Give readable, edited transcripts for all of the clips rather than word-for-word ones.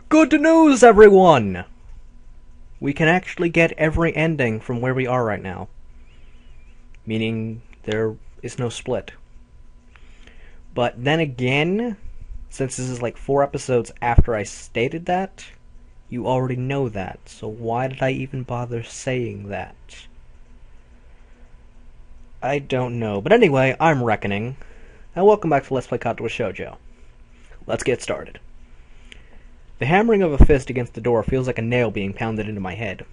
Good news, everyone! We can actually get every ending from where we are right now. Meaning, there is no split. But then again, since this is like 4 episodes after I stated that, you already know that, so why did I even bother saying that? I don't know. But anyway, I'm Reckoning, and welcome back to Let's Play Katawa Shoujo. Let's get started. The hammering of a fist against the door feels like a nail being pounded into my head.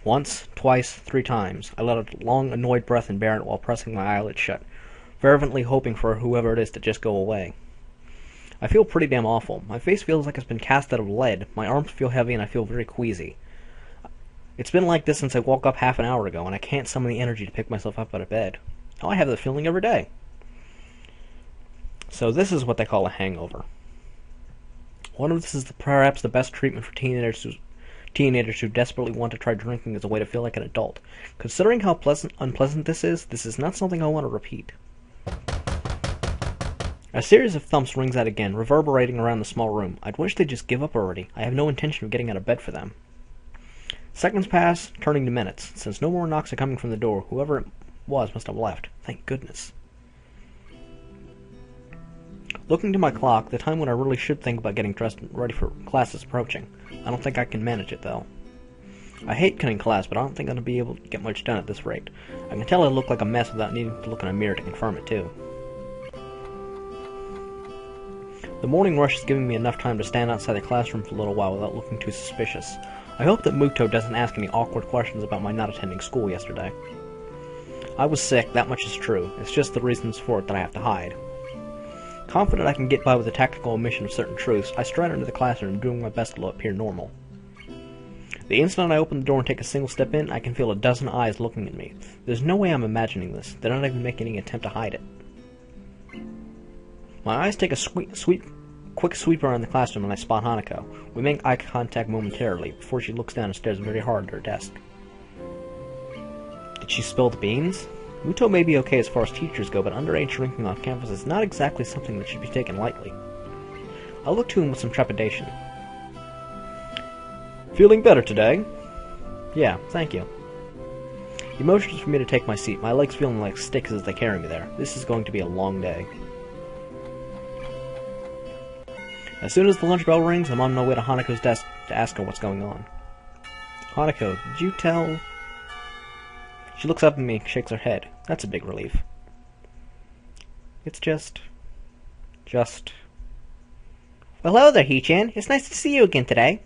Once, twice, 3 times, I let a long, annoyed breath and bear it while pressing my eyelids shut, fervently hoping for whoever it is to just go away. I feel pretty damn awful. My face feels like it's been cast out of lead, my arms feel heavy, and I feel very queasy. It's been like this since I woke up half an hour ago, and I can't summon the energy to pick myself up out of bed. Now I have that feeling every day. So this is what they call a hangover. One of this is perhaps the best treatment for teenagers who desperately want to try drinking as a way to feel like an adult. Considering how unpleasant this is not something I want to repeat. A series of thumps rings out again, reverberating around the small room. I'd wish they'd just give up already. I have no intention of getting out of bed for them. Seconds pass, turning to minutes. Since no more knocks are coming from the door, whoever it was must have left. Thank goodness. Looking to my clock, the time when I really should think about getting dressed and ready for class is approaching. I don't think I can manage it, though. I hate cutting class, but I don't think I'm going to be able to get much done at this rate. I can tell I look like a mess without needing to look in a mirror to confirm it, too. The morning rush is giving me enough time to stand outside the classroom for a little while without looking too suspicious. I hope that Muto doesn't ask any awkward questions about my not attending school yesterday. I was sick, that much is true. It's just the reasons for it that I have to hide. Confident I can get by with the tactical omission of certain truths, I stride into the classroom, doing my best to appear normal. The instant I open the door and take a single step in, I can feel a dozen eyes looking at me. There's no way I'm imagining this. They're not even making any attempt to hide it. My eyes take a quick sweep around the classroom and I spot Hanako. We make eye contact momentarily, before she looks down and stares very hard at her desk. Did she spill the beans? Muto may be okay as far as teachers go, but underage drinking on campus is not exactly something that should be taken lightly. I look to him with some trepidation. Feeling better today? Yeah, thank you. He motions for me to take my seat, my legs feeling like sticks as they carry me there. This is going to be a long day. As soon as the lunch bell rings, I'm on my way to Hanako's desk to ask her what's going on. Hanako, did you tell... She looks up at me and shakes her head. That's a big relief. It's just... Well, hello there, Hee-chan. It's nice to see you again today.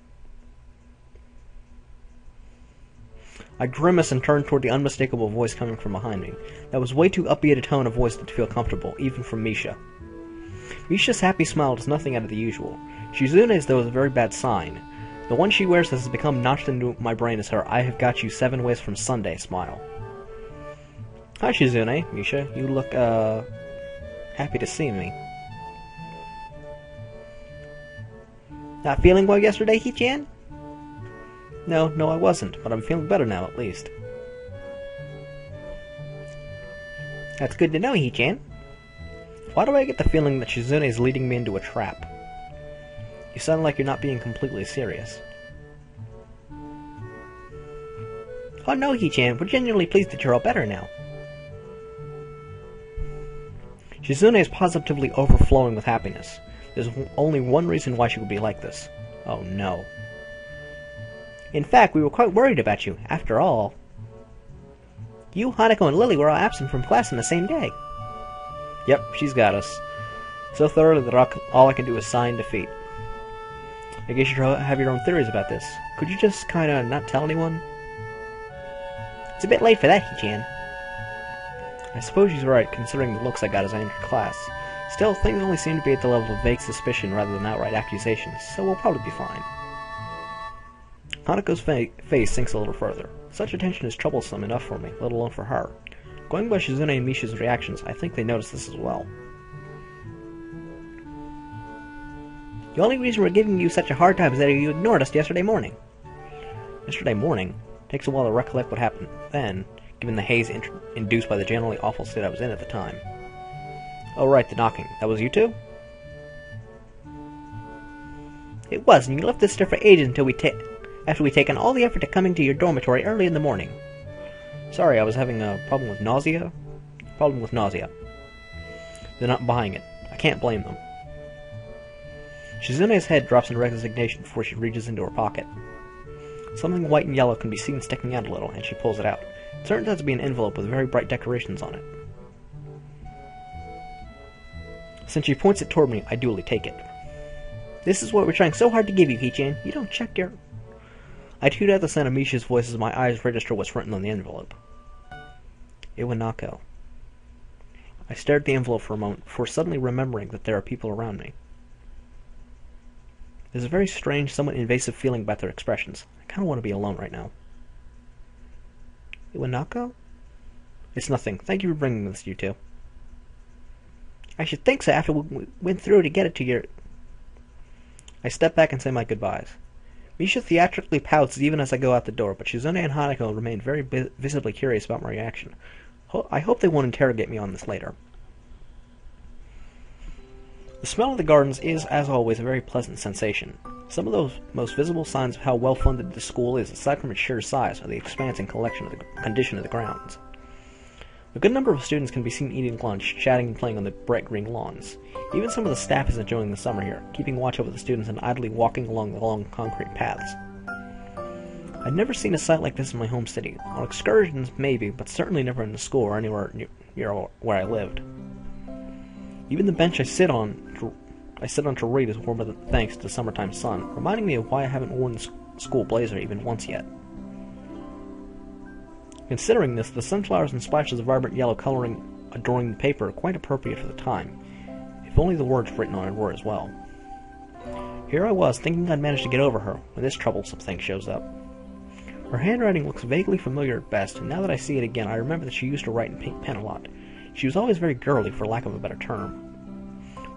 I grimace and turn toward the unmistakable voice coming from behind me. That was way too upbeat a tone of voice to feel comfortable, even from Misha. Misha's happy smile is nothing out of the usual. Shizune's, though, is a very bad sign. The one she wears has become notched into my brain as her "I have got you 7 ways from Sunday" smile. Hi, Shizune. Misha, you look, happy to see me. Not feeling well yesterday, Hee-chan? No, I wasn't, but I'm feeling better now, at least. That's good to know, Hee-chan. Why do I get the feeling that Shizune is leading me into a trap? You sound like you're not being completely serious. Oh no, Hee-chan, we're genuinely pleased that you're all better now. Shizune is positively overflowing with happiness. There's only one reason why she would be like this. Oh no. In fact, we were quite worried about you. After all, you, Hanako, and Lily were all absent from class on the same day. Yep, she's got us. So thoroughly that all I can do is sigh in defeat. I guess you have your own theories about this. Could you just kinda not tell anyone? It's a bit late for that, Hee-chan. I suppose she's right, considering the looks I got as I entered class. Still, things only seem to be at the level of vague suspicion rather than outright accusations, so we'll probably be fine. Hanako's face sinks a little further. Such attention is troublesome enough for me, let alone for her. Going by Shizune and Misha's reactions, I think they notice this as well. The only reason we're giving you such a hard time is that you ignored us yesterday morning. Yesterday morning? Takes a while to recollect what happened then, given the haze induced by the generally awful state I was in at the time. Oh right, the knocking. That was you two? It was, and you left this there for ages until after we'd taken all the effort to coming to your dormitory early in the morning. Sorry, I was having a problem with nausea. They're not buying it. I can't blame them. Shizune's head drops in resignation before she reaches into her pocket. Something white and yellow can be seen sticking out a little, and she pulls it out. It turns out to be an envelope with very bright decorations on it. Since she points it toward me, I duly take it. This is what we're trying so hard to give you, Hichan. You don't check your... I tune out the sound of Misha's voice as my eyes register what's written on the envelope. Iwanako. I stared at the envelope for a moment before suddenly remembering that there are people around me. There's a very strange, somewhat invasive feeling about their expressions. I kind of want to be alone right now. Iwanako? It's nothing. Thank you for bringing this, you two. I should think so after we went through to get it to your... I step back and say my goodbyes. Misha theatrically pouts even as I go out the door, but Shizune and Hanako remain very visibly curious about my reaction. I hope they won't interrogate me on this later. The smell of the gardens is, as always, a very pleasant sensation. Some of those most visible signs of how well-funded the school is, aside from its sheer size, are the expanse and condition of the grounds. A good number of students can be seen eating lunch, chatting and playing on the bright green lawns. Even some of the staff is enjoying the summer here, keeping watch over the students and idly walking along the long concrete paths. I'd never seen a sight like this in my home city. On excursions, maybe, but certainly never in the school or anywhere near where I lived. Even the bench I sit on to read is warmer thanks to the summertime sun, reminding me of why I haven't worn the school blazer even once yet. Considering this, the sunflowers and splashes of vibrant yellow coloring adorning the paper are quite appropriate for the time. If only the words written on it were as well. Here I was, thinking I'd managed to get over her, when this troublesome thing shows up. Her handwriting looks vaguely familiar at best, and now that I see it again, I remember that she used to write in pink pen a lot. She was always very girly, for lack of a better term.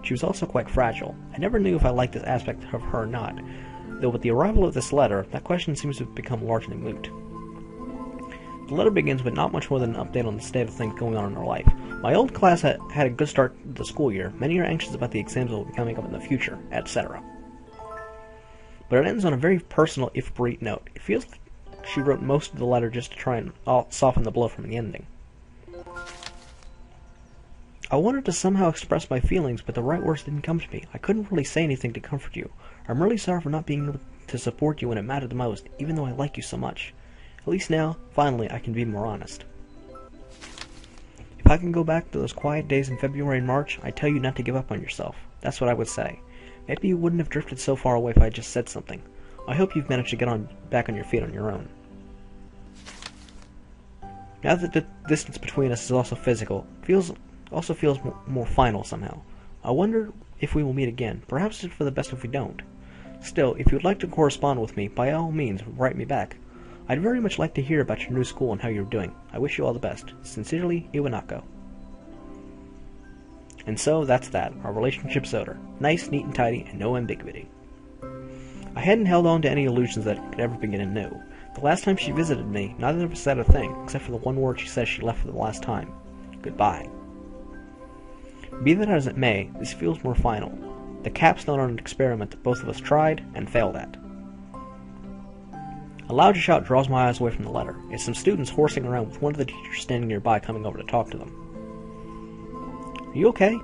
She was also quite fragile. I never knew if I liked this aspect of her or not, though with the arrival of this letter, that question seems to have become largely moot. The letter begins with not much more than an update on the state of things going on in her life. My old class had a good start to the school year. Many are anxious about the exams that will be coming up in the future, etc. But it ends on a very personal, if brief note. It feels like she wrote most of the letter just to try and soften the blow from the ending. I wanted to somehow express my feelings, but the right words didn't come to me. I couldn't really say anything to comfort you. I'm really sorry for not being able to support you when it mattered the most, even though I like you so much. At least now, finally, I can be more honest. If I can go back to those quiet days in February and March, I'd tell you not to give up on yourself. That's what I would say. Maybe you wouldn't have drifted so far away if I just said something. I hope you've managed to get back on your feet on your own. Now that the distance between us is also physical, it also feels more final somehow. I wonder if we will meet again. Perhaps it's for the best if we don't. Still, if you'd like to correspond with me, by all means, write me back. I'd very much like to hear about your new school and how you're doing. I wish you all the best. Sincerely, Iwanako. And so, that's that. Our relationship's over. Nice, neat, and tidy, and no ambiguity. I hadn't held on to any illusions that it could ever begin anew. The last time she visited me, neither of us said a thing, except for the one word she says she left for the last time. Goodbye. Be that as it may, this feels more final. The capstone on an experiment that both of us tried and failed at. A loud shout draws my eyes away from the letter. It's some students horsing around with one of the teachers standing nearby coming over to talk to them. Are you okay?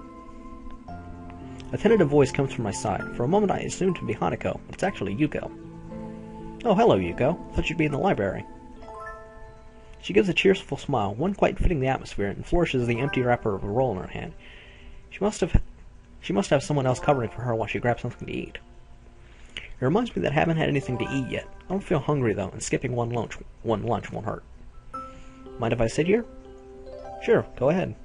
A tentative voice comes from my side. For a moment I assumed to be Hanako, but it's actually Yuko. Oh, hello, Yuko. Thought you'd be in the library. She gives a cheerful smile, one quite fitting the atmosphere, and flourishes the empty wrapper of a roll in her hand. She must have someone else covering for her while she grabs something to eat. It reminds me that I haven't had anything to eat yet. I don't feel hungry, though, and skipping one lunch won't hurt. Mind if I sit here? Sure, go ahead.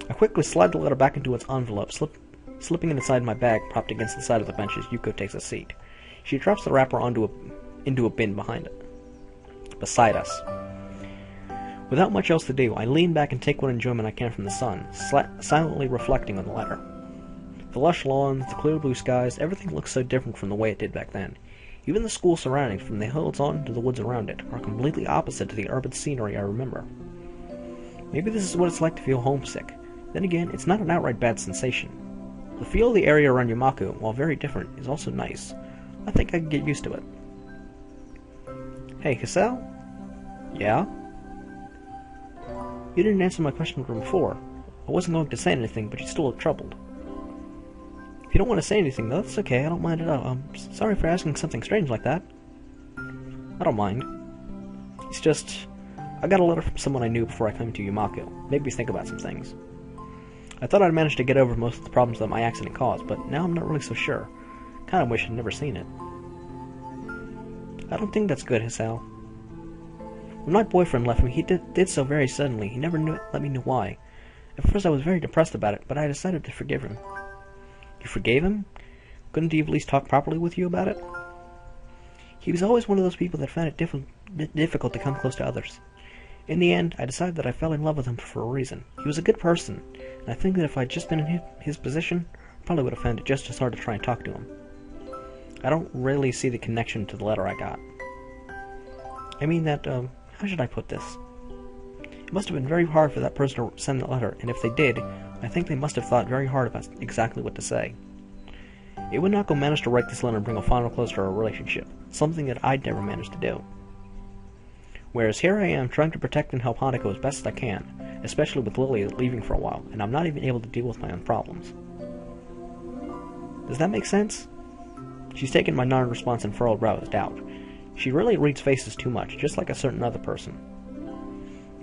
I quickly slide the letter back into its envelope, slipping it inside my bag propped against the side of the bench as Yuko takes a seat. She drops the wrapper into a bin beside us. Without much else to do, I lean back and take what enjoyment I can from the sun, silently reflecting on the letter. The lush lawns, the clear blue skies, everything looks so different from the way it did back then. Even the school surroundings, from the hills on to the woods around it, are completely opposite to the urban scenery I remember. Maybe this is what it's like to feel homesick. Then again, it's not an outright bad sensation. The feel of the area around Iwanako, while very different, is also nice. I think I can get used to it. Hey, Cassell? Yeah? You didn't answer my question from before. I wasn't going to say anything, but you still look troubled. If you don't want to say anything, though, that's okay. I don't mind at all. I'm sorry for asking something strange like that. I don't mind. It's just, I got a letter from someone I knew before I came to Iwanako. Made me think about some things. I thought I'd managed to get over most of the problems that my accident caused, but now I'm not really so sure. Kinda wish I'd never seen it. I don't think that's good, Hisao. When my boyfriend left me, he did so very suddenly. He never let me know why. At first I was very depressed about it, but I decided to forgive him. You forgave him? Couldn't he at least talk properly with you about it? He was always one of those people that found it difficult to come close to others. In the end, I decided that I fell in love with him for a reason. He was a good person, and I think that if I'd just been in his position, I probably would have found it just as hard to try and talk to him. I don't really see the connection to the letter I got. I mean that, how should I put this? It must have been very hard for that person to send the letter, and if they did, I think they must have thought very hard about exactly what to say. Iwanako managed to write this letter and bring a final close to our relationship, something that I'd never managed to do. Whereas here I am trying to protect and help Hanako as best as I can, especially with Lily leaving for a while, and I'm not even able to deal with my own problems. Does that make sense? She's taken my non-response and furrowed brow as doubt. She really reads faces too much, just like a certain other person.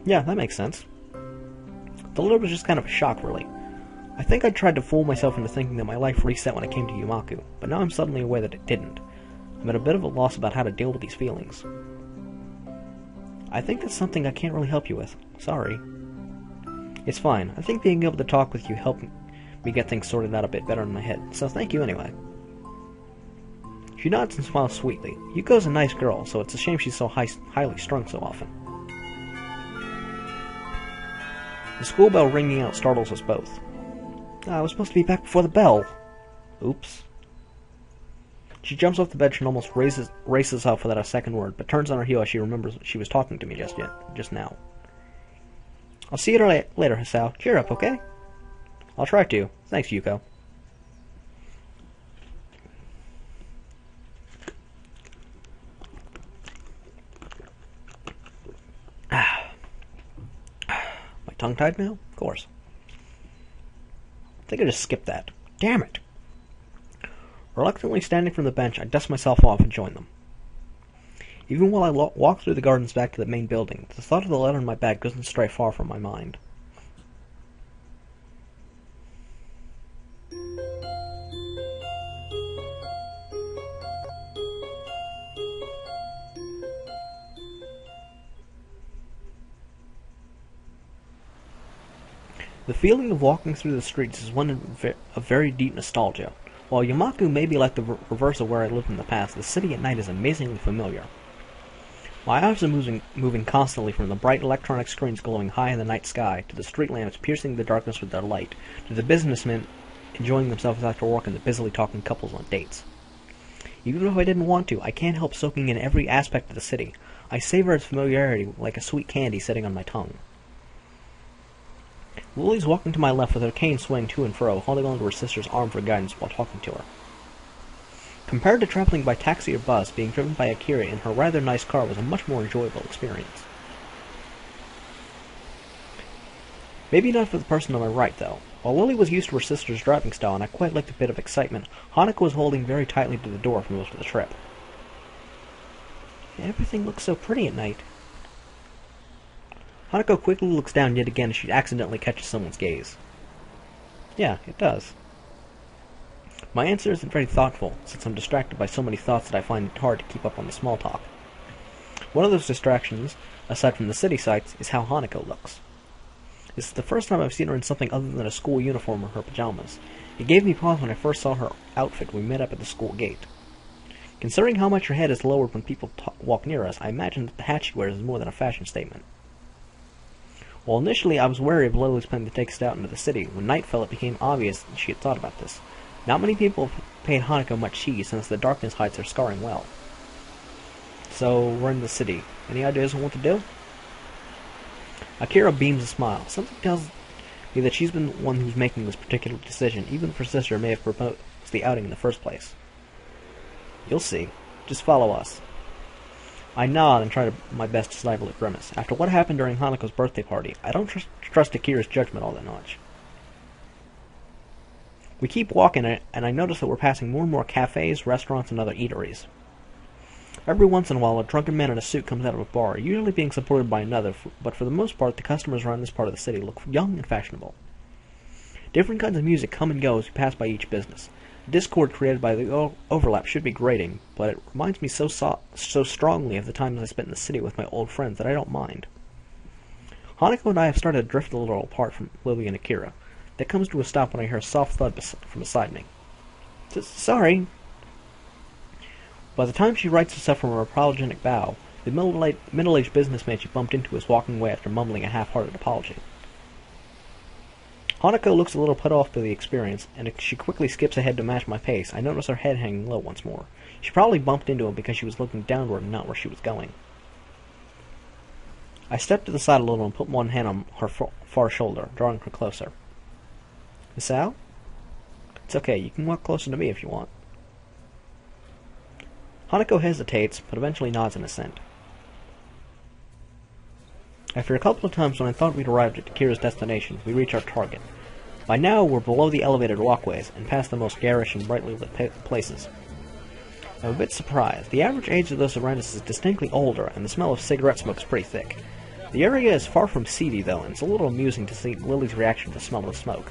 Yeah, that makes sense. The letter was just kind of a shock, really. I think I tried to fool myself into thinking that my life reset when I came to Iwanako, but now I'm suddenly aware that it didn't. I'm at a bit of a loss about how to deal with these feelings. I think that's something I can't really help you with. Sorry. It's fine. I think being able to talk with you helped me get things sorted out a bit better in my head, so thank you anyway. She nods and smiles sweetly. Yuko's a nice girl, so it's a shame she's so highly strung so often. The school bell ringing out startles us both. I was supposed to be back before the bell. Oops. She jumps off the bed and almost races off without a second word, but turns on her heel as she remembers she was talking to me just now. I'll see you later, Hisao. Cheer up, okay? I'll try to. Thanks, Yuko. My tongue-tied now? Of course. I think I just skipped that. Damn it! Reluctantly standing from the bench, I dust myself off and join them. Even while I walk through the gardens back to the main building, the thought of the letter in my bag doesn't stray far from my mind. The feeling of walking through the streets is one of very deep nostalgia. While Iwanako may be like the reverse of where I lived in the past, the city at night is amazingly familiar. My eyes are moving constantly from the bright electronic screens glowing high in the night sky, to the street lamps piercing the darkness with their light, to the businessmen enjoying themselves after work and the busily talking couples on dates. Even if I didn't want to, I can't help soaking in every aspect of the city. I savor its familiarity like a sweet candy sitting on my tongue. Lily's walking to my left with her cane swaying to and fro, holding on to her sister's arm for guidance while talking to her. Compared to traveling by taxi or bus, being driven by Akira in her rather nice car was a much more enjoyable experience. Maybe not for the person on my right, though. While Lily was used to her sister's driving style and I quite liked a bit of excitement, Hanako was holding very tightly to the door for most of the trip. Everything looks so pretty at night. Hanako quickly looks down yet again as she accidentally catches someone's gaze. Yeah, it does. My answer isn't very thoughtful, since I'm distracted by so many thoughts that I find it hard to keep up on the small talk. One of those distractions, aside from the city sights, is how Hanako looks. This is the first time I've seen her in something other than a school uniform or her pajamas. It gave me pause when I first saw her outfit when we met up at the school gate. Considering how much her head is lowered when people walk near us, I imagine that the hat she wears is more than a fashion statement. While initially I was wary of Lily's plan to take us out into the city, when night fell it became obvious that she had thought about this. Not many people have paid Hanako much heed since the darkness hides her scarring well. So, we're in the city. Any ideas on what to do? Akira beams a smile. Something tells be that she's been the one who's making this particular decision, even if her sister may have proposed the outing in the first place. You'll see. Just follow us. I nod and try my best to stifle a grimace. After what happened during Hanako's birthday party, I don't trust Akira's judgment all that much. We keep walking, and I notice that we're passing more and more cafes, restaurants, and other eateries. Every once in a while, a drunken man in a suit comes out of a bar, usually being supported by another, but for the most part, the customers around this part of the city look young and fashionable. Different kinds of music come and go as we pass by each business. The discord created by the overlap should be grating, but it reminds me so strongly of the times I spent in the city with my old friends that I don't mind. Hanako and I have started to drift a little apart from Lily and Akira. That comes to a stop when I hear a soft thud from beside me. Sorry. By the time she rights herself from her apologetic bow, the middle-aged businessman she bumped into is walking away after mumbling a half-hearted apology. Hanako looks a little put off by the experience, and as she quickly skips ahead to match my pace, I notice her head hanging low once more. She probably bumped into him because she was looking downward and not where she was going. I step to the side a little and put one hand on her far shoulder, drawing her closer. Miss Al? It's okay, you can walk closer to me if you want. Hanako hesitates, but eventually nods in assent. After a couple of times when I thought we'd arrived at Akira's destination, we reach our target. By now, we're below the elevated walkways, and past the most garish and brightly lit places. I'm a bit surprised. The average age of those around us is distinctly older, and the smell of cigarette smoke is pretty thick. The area is far from seedy, though, and it's a little amusing to see Lily's reaction to the smell of the smoke.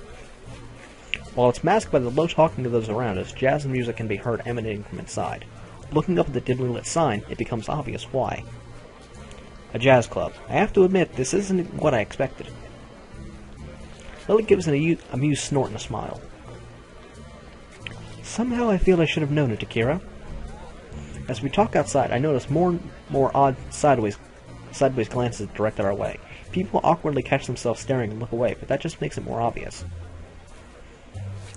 While it's masked by the low talking of those around us, jazz and music can be heard emanating from inside. Looking up at the dimly lit sign, it becomes obvious why. A jazz club. I have to admit, this isn't what I expected. Lily gives an amused snort and a smile. Somehow I feel I should have known it, Akira. As we talk outside, I notice more and more odd sideways glances directed our way. People awkwardly catch themselves staring and look away, but that just makes it more obvious.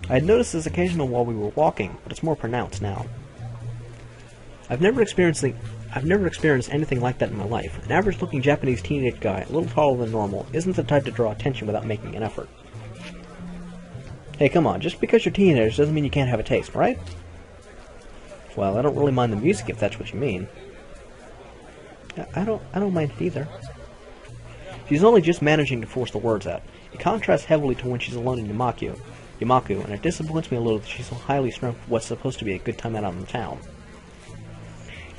I had noticed this occasional while we were walking, but it's more pronounced now. I've never experienced anything like that in my life. An average-looking Japanese teenage guy, a little taller than normal, isn't the type to draw attention without making an effort. Hey, come on, just because you're teenagers doesn't mean you can't have a taste, right? Well, I don't really mind the music if that's what you mean. I don't mind it either. She's only just managing to force the words out. It contrasts heavily to when she's alone in Iwanako, and it disappoints me a little that she's so highly strung for what's supposed to be a good time out on the town.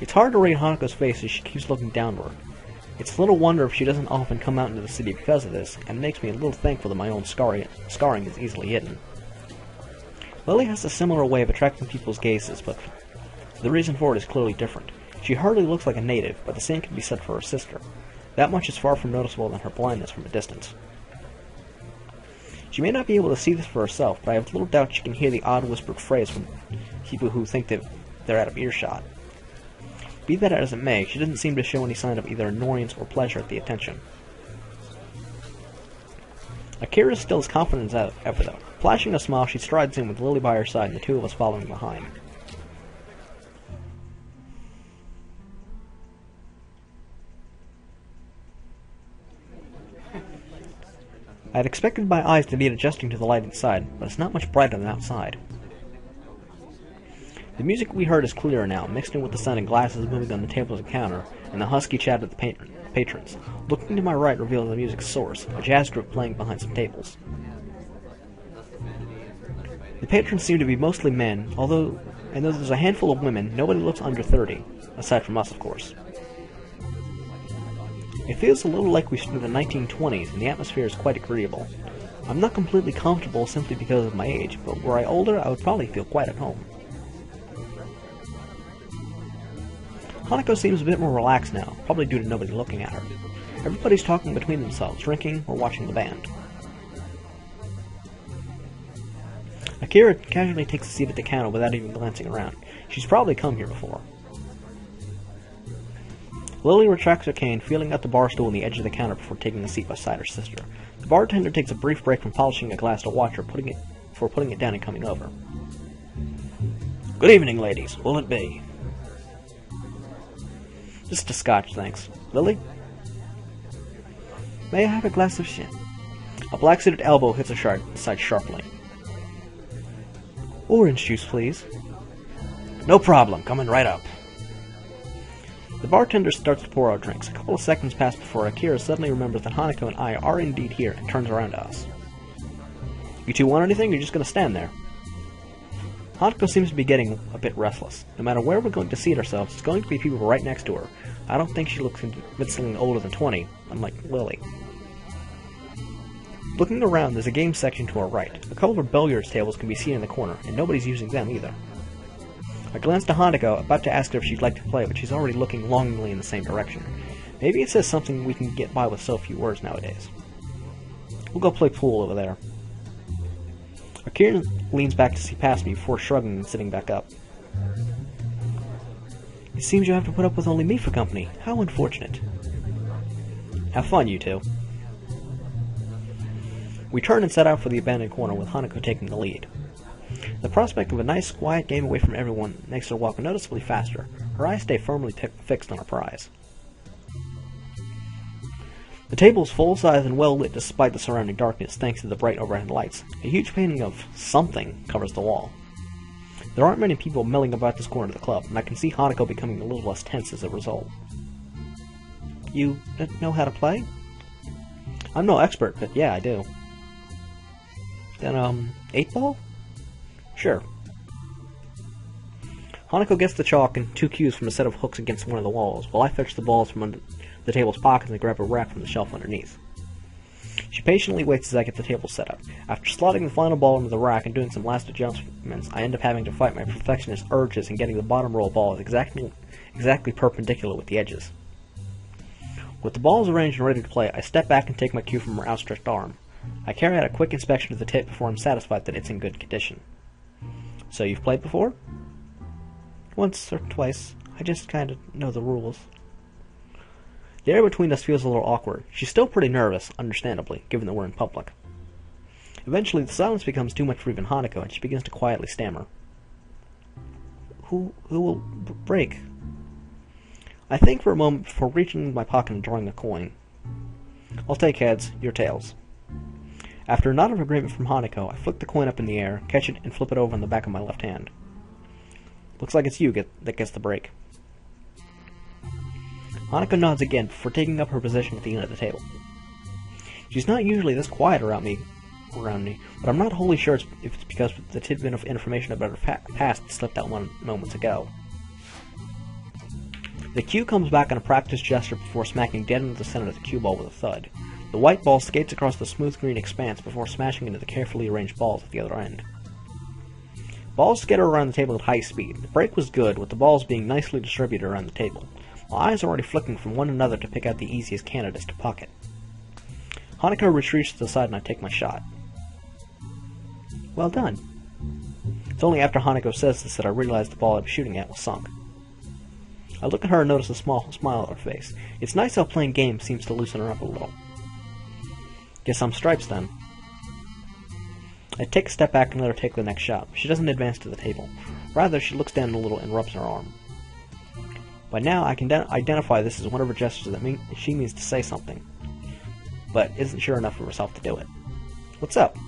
It's hard to read Hanako's face as she keeps looking downward. It's little wonder if she doesn't often come out into the city because of this, and it makes me a little thankful that my own scarring is easily hidden. Lily has a similar way of attracting people's gazes, but the reason for it is clearly different. She hardly looks like a native, but the same can be said for her sister. That much is far from noticeable than her blindness from a distance. She may not be able to see this for herself, but I have little doubt she can hear the odd whispered phrase from people who think that they're out of earshot. Be that as it may, she doesn't seem to show any sign of either annoyance or pleasure at the attention. Akira is still as confident as ever, though. Flashing a smile, she strides in with Lily by her side and the two of us following behind. I had expected my eyes to be adjusting to the light inside, but it's not much brighter than outside. The music we heard is clearer now, mixed in with the sound of glasses moving on the tables and counter, and the husky chat of the patrons. Looking to my right reveals the music's source, a jazz group playing behind some tables. The patrons seem to be mostly men, although there's a handful of women, nobody looks under 30, aside from us, of course. It feels a little like we stood in the 1920s, and the atmosphere is quite agreeable. I'm not completely comfortable simply because of my age, but were I older, I would probably feel quite at home. Hanako seems a bit more relaxed now, probably due to nobody looking at her. Everybody's talking between themselves, drinking, or watching the band. Akira casually takes a seat at the counter without even glancing around. She's probably come here before. Lily retracts her cane, feeling out the bar stool on the edge of the counter before taking a seat beside her sister. The bartender takes a brief break from polishing a glass to watch her, putting it down and coming over. Good evening, ladies. Will it be? Just a scotch, thanks. Lily? May I have a glass of shin? A black-suited elbow hits her side sharply. Orange juice, please. No problem, coming right up. The bartender starts to pour out drinks. A couple of seconds pass before Akira suddenly remembers that Hanako and I are indeed here and turns around to us. You two want anything, or you're just going to stand there? Hanako seems to be getting a bit restless. No matter where we're going to seat ourselves, it's going to be people right next to her. I don't think she looks convincingly older than 20, unlike Lily. Looking around, there's a game section to our right. A couple of billiards tables can be seen in the corner, and nobody's using them either. I glance to Hanako, about to ask her if she'd like to play, but she's already looking longingly in the same direction. Maybe it says something we can get by with so few words nowadays. We'll go play pool over there. Akira leans back to see past me before shrugging and sitting back up. It seems you have to put up with only me for company. How unfortunate. Have fun, you two. We turn and set out for the abandoned corner, with Hanako taking the lead. The prospect of a nice, quiet game away from everyone makes her walk noticeably faster. Her eyes stay firmly fixed on her prize. The table is full-size and well-lit despite the surrounding darkness, thanks to the bright overhead lights. A huge painting of something covers the wall. There aren't many people milling about this corner of the club, and I can see Hanako becoming a little less tense as a result. You know how to play? I'm no expert, but yeah, I do. Then, 8-ball? Sure. Hanako gets the chalk and 2 cues from a set of hooks against one of the walls, while I fetch the balls from under the table's pockets and grab a rack from the shelf underneath. She patiently waits as I get the table set up. After slotting the final ball into the rack and doing some last adjustments, I end up having to fight my perfectionist urges and getting the bottom row of balls exactly perpendicular with the edges. With the balls arranged and ready to play, I step back and take my cue from her outstretched arm. I carry out a quick inspection of the tip before I'm satisfied that it's in good condition. So you've played before? Once or twice. I just kind of know the rules. The air between us feels a little awkward. She's still pretty nervous, understandably, given that we're in public. Eventually, the silence becomes too much for even Hanako, and she begins to quietly stammer. Who will break? I think for a moment before reaching into my pocket and drawing a coin. I'll take heads, your tails. After a nod of agreement from Hanako, I flick the coin up in the air, catch it, and flip it over in the back of my left hand. Looks like it's you that gets the break. Hanako nods again before taking up her position at the end of the table. She's not usually this quiet around me, but I'm not wholly sure if it's because the tidbit of information about her past slipped out moments ago. The cue comes back in a practiced gesture before smacking dead into the center of the cue ball with a thud. The white ball skates across the smooth green expanse before smashing into the carefully arranged balls at the other end. Balls skitter around the table at high speed. The break was good, with the balls being nicely distributed around the table. My eyes are already flicking from one another to pick out the easiest candidates to pocket. Hanako retreats to the side and I take my shot. Well done. It's only after Hanako says this that I realize the ball I was shooting at was sunk. I look at her and notice a small smile on her face. It's nice how playing games seems to loosen her up a little. Guess I'm stripes then. I take a step back and let her take the next shot. She doesn't advance to the table. Rather, she looks down a little and rubs her arm. By now, I can identify this as one of her gestures that she means to say something, but isn't sure enough of herself to do it. What's up?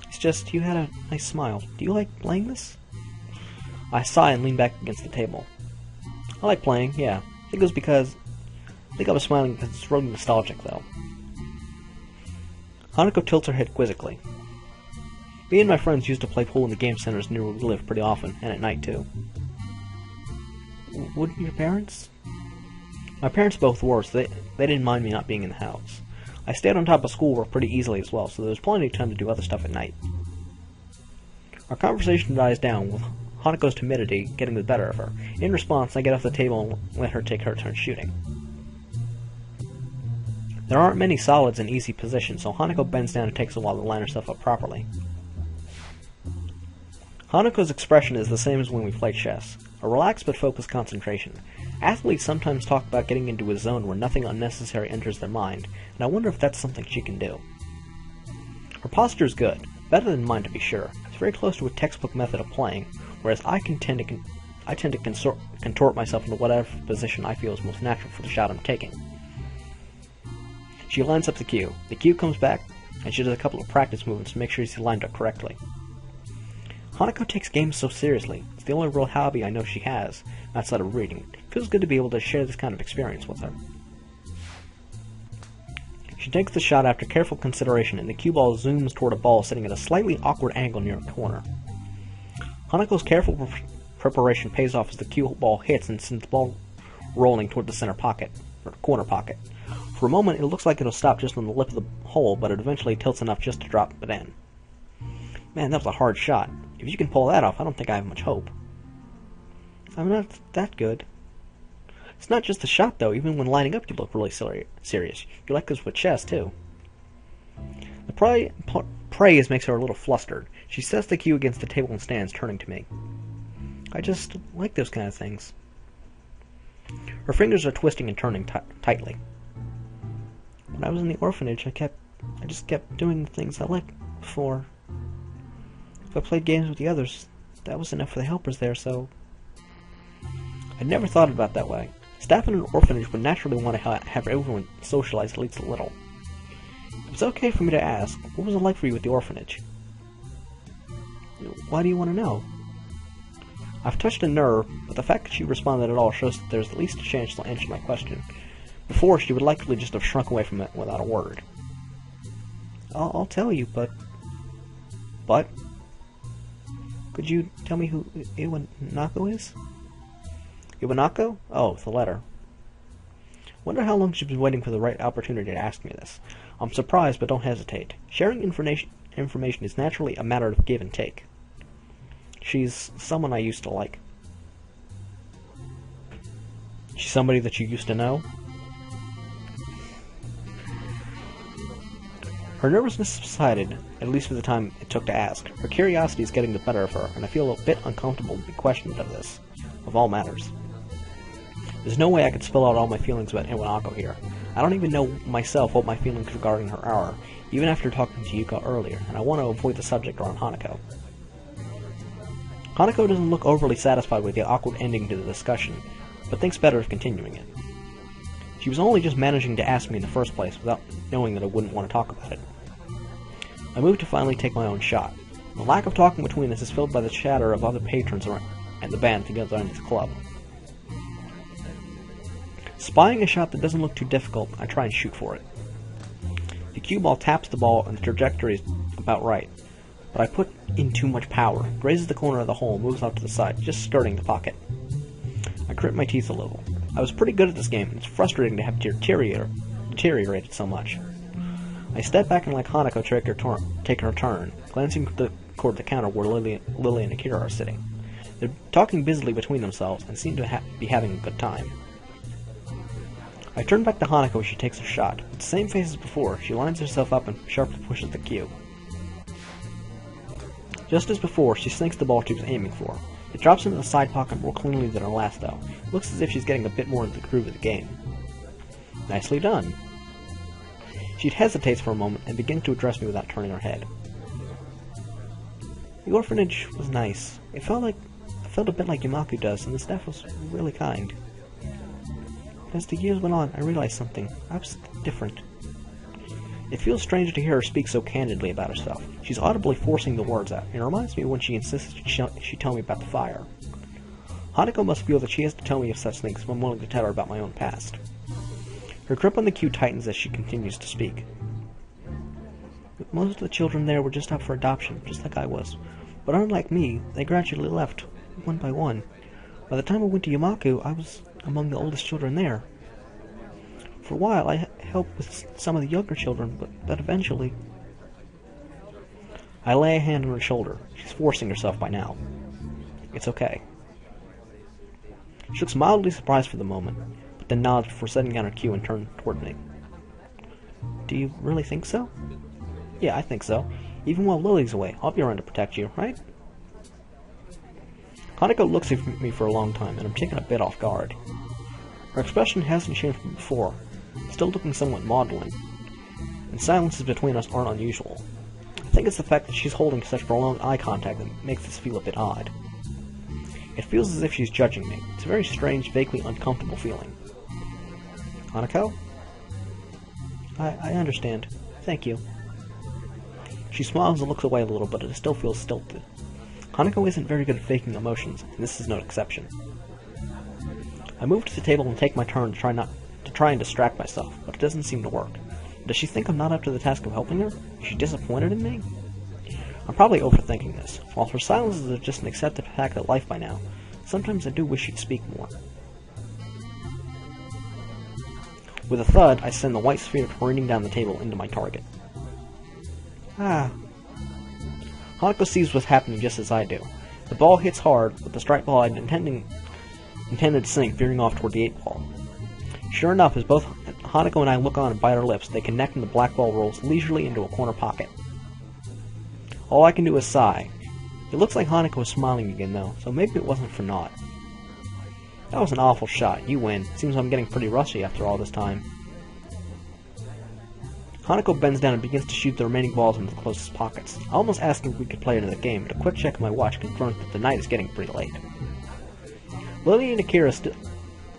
It's just, you had a nice smile. Do you like playing this? I sigh and lean back against the table. I like playing, yeah. I think I was smiling because it's really nostalgic, though. Hanako tilts her head quizzically. Me and my friends used to play pool in the game centers near where we live pretty often, and at night, too. Wouldn't your parents? My parents both were, so they didn't mind me not being in the house. I stayed on top of schoolwork pretty easily as well, so there was plenty of time to do other stuff at night. Our conversation dies down, with Hanako's timidity getting the better of her. In response, I get off the table and let her take her turn shooting. There aren't many solids in easy positions, so Hanako bends down and takes a while to line herself up properly. Hanako's expression is the same as when we play chess. A relaxed but focused concentration. Athletes sometimes talk about getting into a zone where nothing unnecessary enters their mind, and I wonder if that's something she can do. Her posture is good, better than mine to be sure. It's very close to a textbook method of playing, whereas I tend to contort myself into whatever position I feel is most natural for the shot I'm taking. She lines up the cue. The cue comes back, and she does a couple of practice movements to make sure she's lined up correctly. Hanako takes games so seriously. It's the only real hobby I know she has, outside of reading. It feels good to be able to share this kind of experience with her. She takes the shot after careful consideration, and the cue ball zooms toward a ball sitting at a slightly awkward angle near a corner. Hanako's careful preparation pays off as the cue ball hits and sends the ball rolling toward the center pocket, or corner pocket. For a moment, it looks like it'll stop just on the lip of the hole, but it eventually tilts enough just to drop it in. Man, that was a hard shot. If you can pull that off, I don't think I have much hope. I'm not that good. It's not just the shot, though. Even when lining up, you look really serious. You're like this with chess, too. The praise makes her a little flustered. She sets the cue against the table and stands, turning to me. I just like those kind of things. Her fingers are twisting and turning tightly. When I was in the orphanage, I just kept doing the things I liked before. If I played games with the others, that was enough for the helpers there, so... I'd never thought about it that way. Staff in an orphanage would naturally want to have everyone socialize at least a little. It was okay for me to ask, what was it like for you at the orphanage? Why do you want to know? I've touched a nerve, but the fact that she responded at all shows that there's at least a chance she'll answer my question. Before, she would likely just have shrunk away from it without a word. I'll tell you, but... But? Could you tell me who Iwanako is? Iwanako? Oh, the letter. Wonder how long she's been waiting for the right opportunity to ask me this. I'm surprised, but don't hesitate. Sharing information is naturally a matter of give and take. She's someone I used to like. She's somebody that you used to know? Her nervousness subsided, at least for the time it took to ask. Her curiosity is getting the better of her, and I feel a bit uncomfortable to be questioned of this, of all matters. There's no way I could spill out all my feelings about Iwanako here. I don't even know myself what my feelings regarding her are, even after talking to Yuka earlier, and I want to avoid the subject around Hanako. Hanako doesn't look overly satisfied with the awkward ending to the discussion, but thinks better of continuing it. She was only just managing to ask me in the first place without knowing that I wouldn't want to talk about it. I moved to finally take my own shot. The lack of talking between us is filled by the chatter of other patrons and the band together in the club. Spying a shot that doesn't look too difficult, I try and shoot for it. The cue ball taps the ball and the trajectory is about right, but I put in too much power. It grazes the corner of the hole and moves out to the side, just skirting the pocket. I grit my teeth a little. I was pretty good at this game, and it's frustrating to have deteriorated so much. I step back and let Hanako take her turn, glancing toward the counter where Lily and Akira are sitting. They're talking busily between themselves and seem to be having a good time. I turn back to Hanako as she takes her shot. With the same face as before, she lines herself up and sharply pushes the cue. Just as before, she sinks the ball she was aiming for. It drops into the side pocket more cleanly than her last, though. It looks as if she's getting a bit more into the groove of the game. Nicely done. She hesitates for a moment and begins to address me without turning her head. The orphanage was nice. It felt a bit like Iwanako does, and the staff was really kind. As the years went on, I realized something. I was different. It feels strange to hear her speak so candidly about herself. She's audibly forcing the words out. It reminds me of when she insisted she tell me about the fire. Hanako must feel that she has to tell me of such things if I'm willing to tell her about my own past. Her grip on the cue tightens as she continues to speak. Most of the children there were just up for adoption, just like I was. But unlike me, they gradually left, one by one. By the time I went to Iwanako, I was among the oldest children there. For a while, I helped with some of the younger children, but eventually... I lay a hand on her shoulder. She's forcing herself by now. It's okay. She looks mildly surprised for the moment, but then nods before setting down her cue and turning toward me. Do you really think so? Yeah, I think so. Even while Lily's away, I'll be around to protect you, right? Hanako looks at me for a long time, and I'm taken a bit off guard. Her expression hasn't changed from before, still looking somewhat maudlin, and silences between us aren't unusual. I think it's the fact that she's holding such prolonged eye contact that makes this feel a bit odd. It feels as if she's judging me. It's a very strange, vaguely uncomfortable feeling. Hanako? I understand. Thank you. She smiles and looks away a little, but it still feels stilted. Hanako isn't very good at faking emotions, and this is no exception. I move to the table and take my turn to try and distract myself, but it doesn't seem to work. Does she think I'm not up to the task of helping her? Is she disappointed in me? I'm probably overthinking this. While her silence is just an accepted fact of life by now, sometimes I do wish she'd speak more. With a thud, I send the white sphere careening down the table into my target. Ah. Hanako sees what's happening just as I do. The ball hits hard, with the strike ball I'd intended to sink veering off toward the 8-ball. Sure enough, as both Hanako and I look on and bite our lips, they connect and the black ball rolls leisurely into a corner pocket. All I can do is sigh. It looks like Hanako is smiling again, though, so maybe it wasn't for naught. That was an awful shot. You win. Seems I'm getting pretty rusty after all this time. Hanako bends down and begins to shoot the remaining balls into the closest pockets. I almost asked if we could play another game, but a quick check of my watch confirmed that the night is getting pretty late. Lily and Akira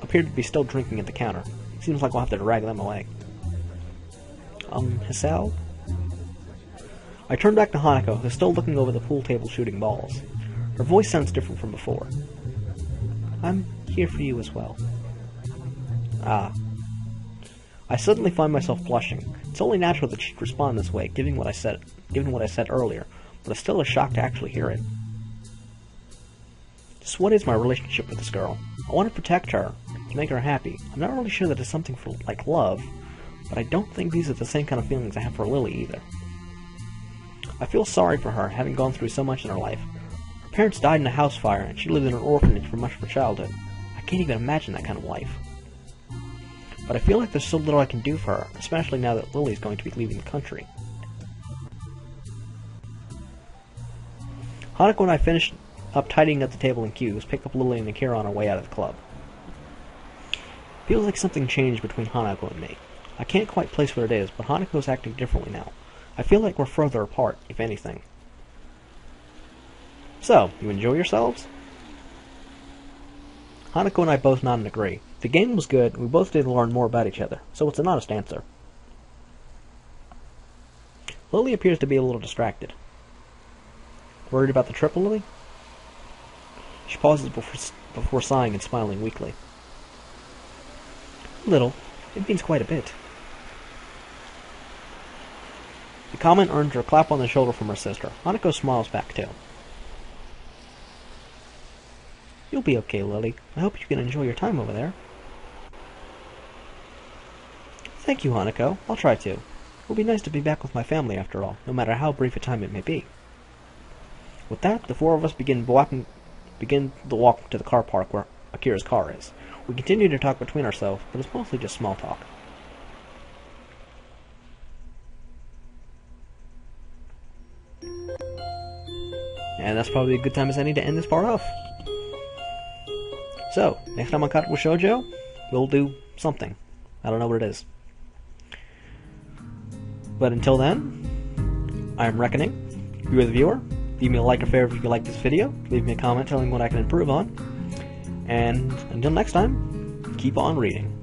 appear to be still drinking at the counter. Seems like we'll have to drag them away. Hisao? I turn back to Hanako, who's still looking over the pool table shooting balls. Her voice sounds different from before. I'm here for you as well. Ah. I suddenly find myself blushing. It's only natural that she'd respond this way, given what I said earlier, but it's still a shock to actually hear it. Just what is my relationship with this girl? I want to protect her, to make her happy. I'm not really sure that it's something like love, but I don't think these are the same kind of feelings I have for Lily either. I feel sorry for her, having gone through so much in her life. Her parents died in a house fire, and she lived in an orphanage for much of her childhood. I can't even imagine that kind of life. But I feel like there's so little I can do for her, especially now that Lily's going to be leaving the country. Hanako and I finished up tidying up the table and cues, pick up Lily and Akira on our way out of the club. Feels like something changed between Hanako and me. I can't quite place what it is, but Hanako's acting differently now. I feel like we're further apart, if anything. So, you enjoy yourselves? Hanako and I both nod and agree. The game was good, and we both did learn more about each other, so it's an honest answer. Lily appears to be a little distracted. Worried about the trip, Lily? She pauses before sighing and smiling weakly. Little. It means quite a bit. The comment earned her a clap on the shoulder from her sister. Hanako smiles back too. You'll be okay, Lily. I hope you can enjoy your time over there. Thank you, Hanako. I'll try to. It'll be nice to be back with my family after all, no matter how brief a time it may be. With that, the four of us begin the walk to the car park where Akira's car is. We continue to talk between ourselves, but it's mostly just small talk. And that's probably a good time as any to end this part off. So, next time on Katawa Shoujo, we'll do something. I don't know what it is. But until then, I am Reckoning. You are the viewer. Leave me a like or favorite if you like this video. Leave me a comment telling me what I can improve on. And until next time, keep on reading.